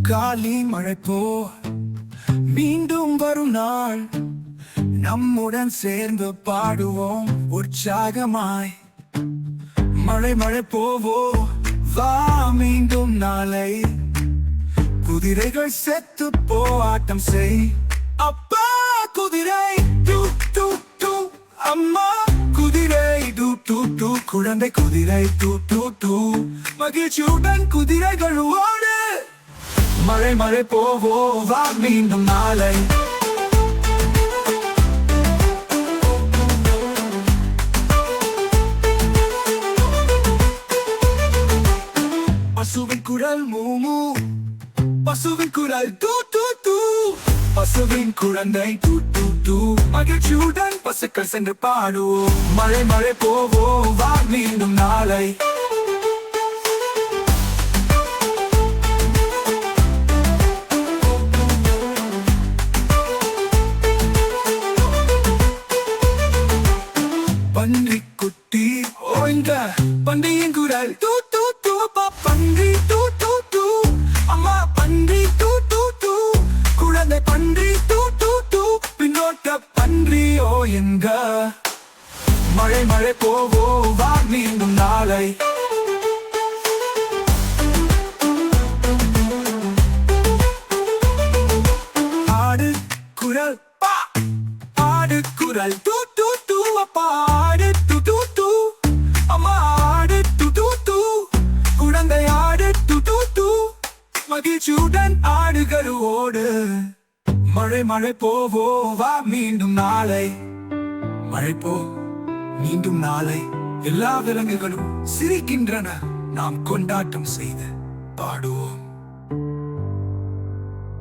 காலி மழை போ மீண்டும் வரும் நாள் நம்முடன் சேர்ந்து பாடுவோம் உற்சாகமாய். மழை மழை போவோ வா மீண்டும் நாளை, குதிரைகள் செத்து போ ஆட்டம் செய். அப்பா குதிரை டூ டூ டூ, அம்மா குதிரை டூ டூ டூ, குழந்தை குதிரை டூ டூ டூ, மகிழ்ச்சியுடன் குதிரைகள் ஓடு. மழை மழை போவோ வா மீண்டும் நாளை. பசுவின் குரல் மூமு, பசுவின் குரல் டூ டூ டூ, பசுவின் குழந்தை டூ டூ டூ, மகிழ்ச்சியுடன் பசுக்கள் சென்று பாடுவோம். மழை மழை போவோ வா மீண்டும் நாளை. பன்றி குட்டி ஓய்ந்த பன்றியின் குரல் டூ டூ டூ, பன்றி டூ டூ டூ, அம்மா பன்றி டூ டூ டூ, குழந்தை பன்றி டூ டூ டூ, பின்னோட்ட பன்றி ஓ என்க. மழை மழை போவோ வா மீண்டும் நாளை. ஆடு குரல் பா, ஆடு குரல் டூ டூ டூ, அப்பா ஆடு டூ டூ டூ, அம்மா ஆடு டூ டூ டூ, குழந்தை ஆடு டூ டூ டூ, மகிழ்ச்சியுடன் ஆடுகள் ஓடு. மழை மழை போவோ வா மீண்டும் நாளை. மழை போ மீண்டும் நாளை. எல்லா விலங்குகளும் சிரிக்கின்றன, நாம் கொண்டாட்டம் செய்து பாடுவோம்.